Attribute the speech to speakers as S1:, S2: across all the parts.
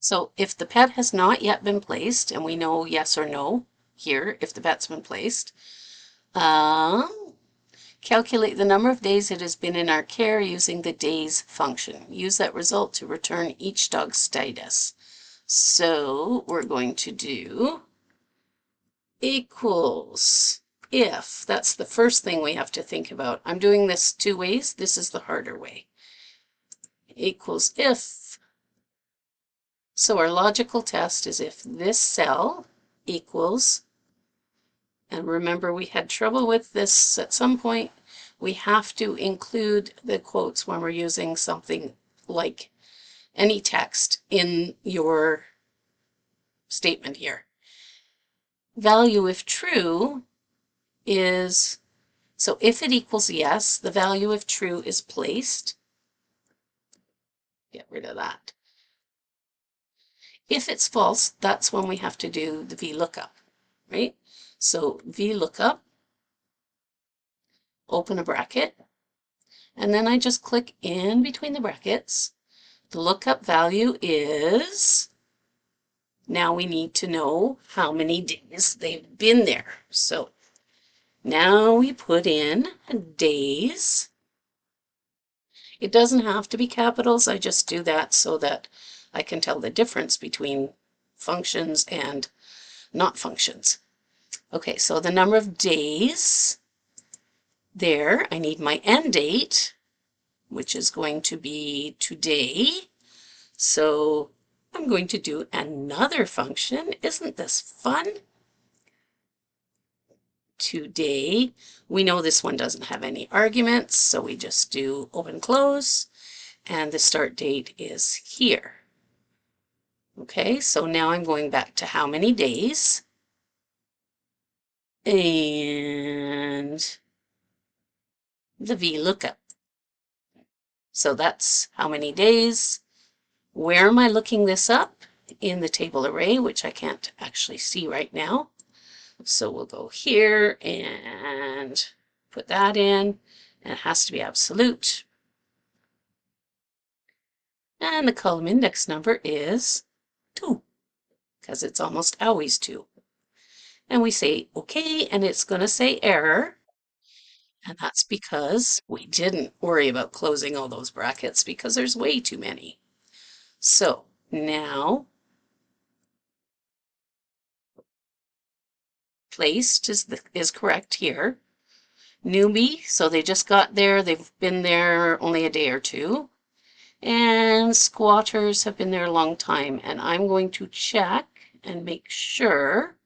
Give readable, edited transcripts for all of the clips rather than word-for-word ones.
S1: So if the pet has not yet been placed, and we know yes or no here if the pet's been placed, calculate the number of days it has been in our care using the days function. Use that result to return each dog's status. So we're going to do equals if. That's the first thing we have to think about. I'm doing this two ways. This is the harder way. Equals if. So our logical test is if this cell equals, and remember we had trouble with this at some point, we have to include the quotes when we're using something like any text in your statement here. Value if true is, so if it equals yes, the value if true is placed. Get rid of that. If it's false, that's when we have to do the VLOOKUP, right? So VLOOKUP, open a bracket, and then I just click in between the brackets. The lookup value is, now we need to know how many days they've been there. So now we put in days. It doesn't have to be capitals. I just do that so that I can tell the difference between functions and not functions. Okay, so the number of days there, I need my end date, which is going to be today. So I'm going to do another function. Isn't this fun? Today. We know this one doesn't have any arguments, so we just do open close, and the start date is here. Okay, so now I'm going back to how many days, and the VLOOKUP. So that's how many days. Where am I looking this up? In the table array, which I can't actually see right now. So we'll go here and put that in, and it has to be absolute. And the column index number is 2, because it's almost always 2. And we say okay, and it's going to say error. And that's because we didn't worry about closing all those brackets because there's way too many. So now placed is correct here. Newbie, so they just got there, they've been there only a day or two. And squatters have been there a long time, and I'm going to check and make sure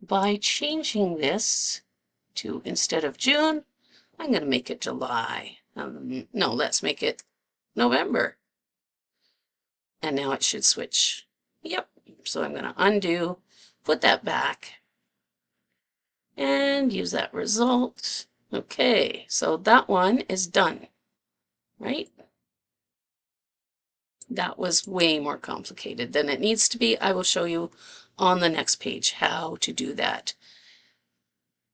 S1: by changing this to, instead of June, I'm going to make it July. No, let's make it November. And now it should switch. Yep, so I'm going to undo, put that back, and use that result. Okay, so that one is done, right? That was way more complicated than it needs to be. I will show you on the next page how to do that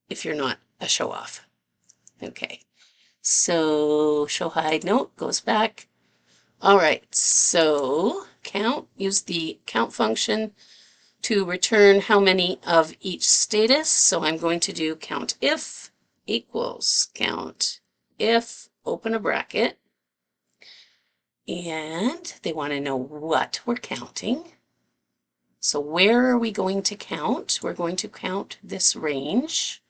S1: if you're not a show-off. Okay, so show hide note goes back. All right, so count, use the count function to return how many of each status. So I'm going to do count if equals count if, open a bracket, and they want to know what we're counting. So where are we going to count? We're going to count this range.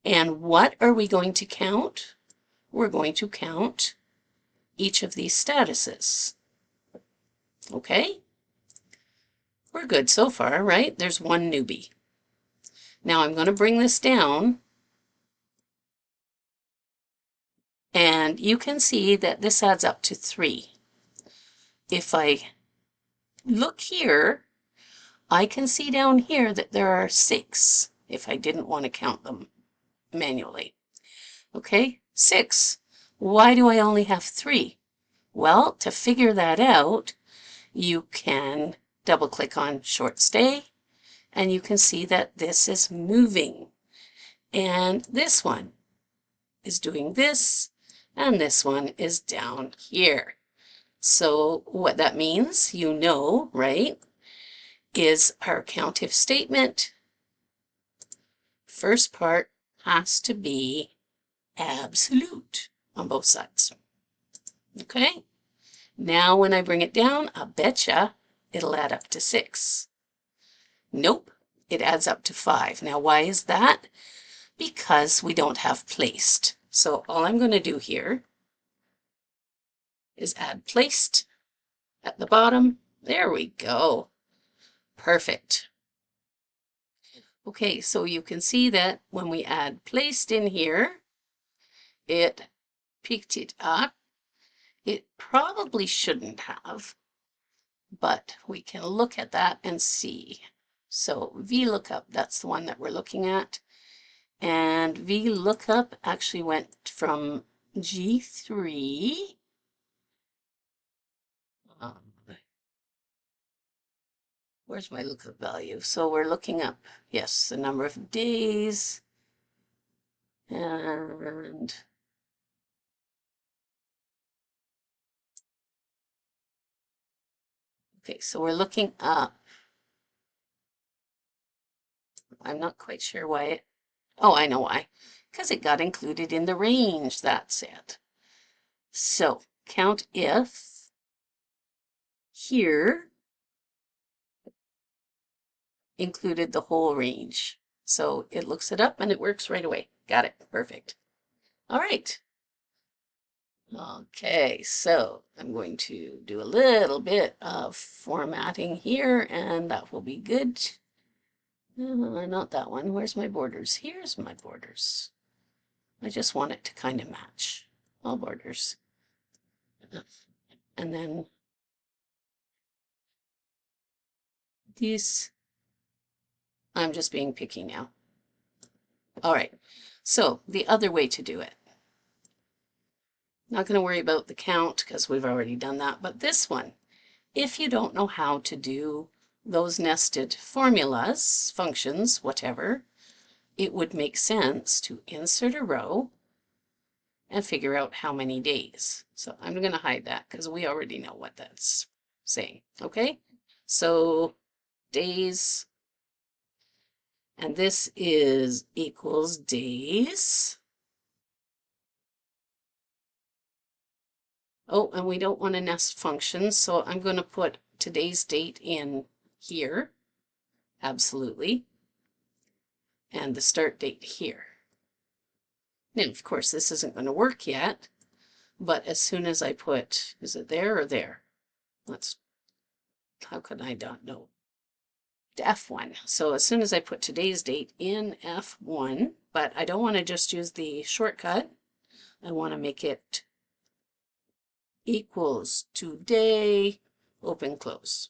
S1: And what are we going to count? We're going to count each of these statuses. Okay? We're good so far, right? There's one newbie. Now I'm going to bring this down, and you can see that this adds up to 3. If I look here, I can see down here that there are 6 if I didn't want to count them manually. Okay, 6. Why do I only have 3? Well, to figure that out, you can double click on short stay, and you can see that this is moving. And this one is doing this, and this one is down here. So what that means, you know, right, is our COUNTIF statement, first part has to be absolute on both sides. Okay? Now when I bring it down, I betcha it'll add up to 6. Nope, it adds up to 5. Now why is that? Because we don't have placed. So all I'm going to do here is add placed at the bottom. There we go. Perfect. Okay, so you can see that when we add placed in here, it picked it up. It probably shouldn't have, but we can look at that and see. So VLOOKUP, that's the one that we're looking at. And VLOOKUP actually went from G3. Where's my lookup value? So we're looking up, yes, the number of days. And okay, so we're looking up. I'm not quite sure why it, oh, I know why. Because it got included in the range, that's it. So COUNTIF here included the whole range. So it looks it up and it works right away. Got it, perfect. All right. Okay, so I'm going to do a little bit of formatting here and that will be good. Not that one. Where's my borders? Here's my borders. I just want it to kind of match all borders. And then these, I'm just being picky now. All right, so the other way to do it. Not going to worry about the count because we've already done that, but this one, if you don't know how to do those nested formulas, functions, whatever, it would make sense to insert a row and figure out how many days. So I'm going to hide that because we already know what that's saying. Okay, so days, and this is equals days. Oh, and we don't want to nest functions, so I'm going to put today's date in here, absolutely, and the start date here. Now, of course, this isn't going to work yet, but as soon as I put, is it there or there? Let's, how can I not know? F1. So as soon as I put today's date in F1, but I don't want to just use the shortcut. I want to make it equals today, open, close.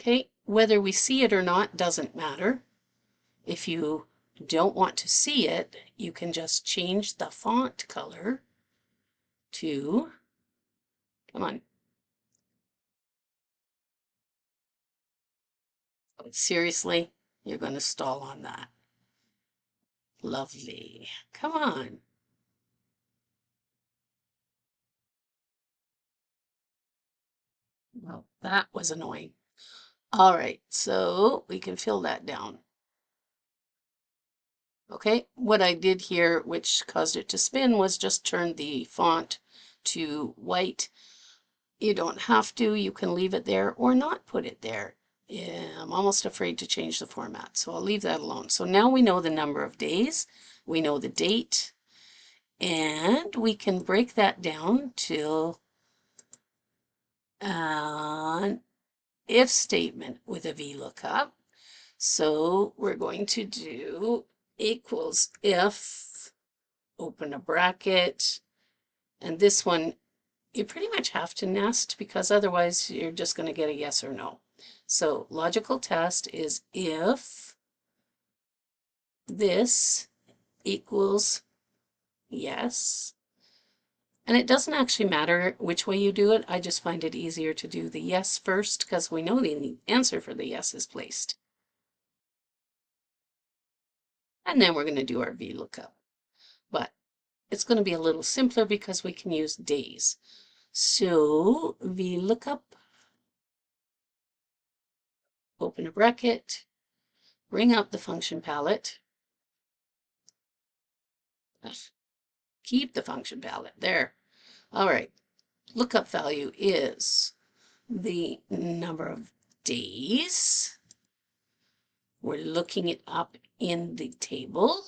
S1: Okay, whether we see it or not doesn't matter. If you don't want to see it, you can just change the font color to, come on. Seriously, you're going to stall on that. Lovely. Come on. Well, that was annoying. All right, so we can fill that down. Okay, what I did here, which caused it to spin, was just turn the font to white. You don't have to, you can leave it there or not put it there. Yeah, I'm almost afraid to change the format, so I'll leave that alone. So now we know the number of days, we know the date, and we can break that down to an if statement with a VLOOKUP. So we're going to do equals if, open a bracket, and this one you pretty much have to nest because otherwise you're just going to get a yes or no. So logical test is if this equals yes. And it doesn't actually matter which way you do it. I just find it easier to do the yes first because we know the answer for the yes is placed. And then we're going to do our VLOOKUP. But it's going to be a little simpler because we can use days. So VLOOKUP, open a bracket, bring up the function palette. Keep the function palette there. All right, lookup value is the number of days. We're looking it up in the table.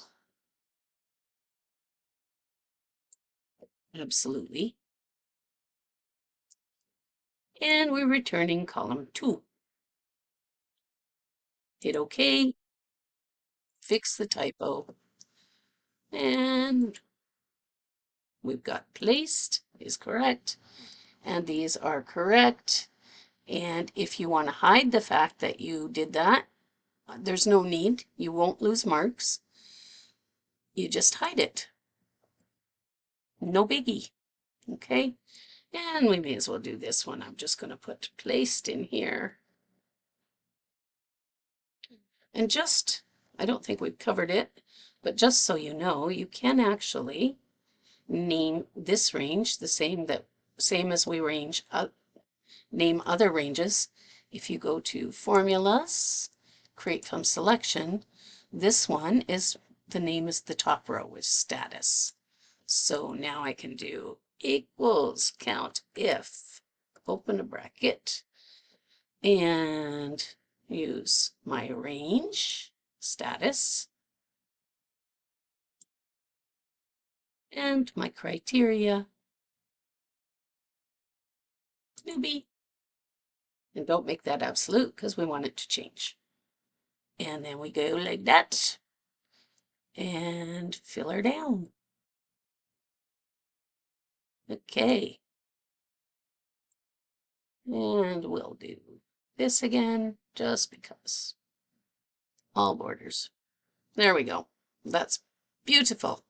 S1: Absolutely. And we're returning column 2. Hit OK. Fix the typo. And we've got placed is correct. And these are correct. And if you want to hide the fact that you did that, there's no need. You won't lose marks. You just hide it. No biggie. Okay. And we may as well do this one. I'm just going to put placed in here. And just, I don't think we've covered it, but just so you know, you can actually name this range the same as we name other ranges. If you go to formulas, create from selection, this one is, the name is the top row is status. So now I can do equals count if, open a bracket, and use my range status and my criteria newbie. And don't make that absolute because we want it to change. And then we go like that and fill her down. Okay. And we'll do this again just because. All borders. There we go. That's beautiful.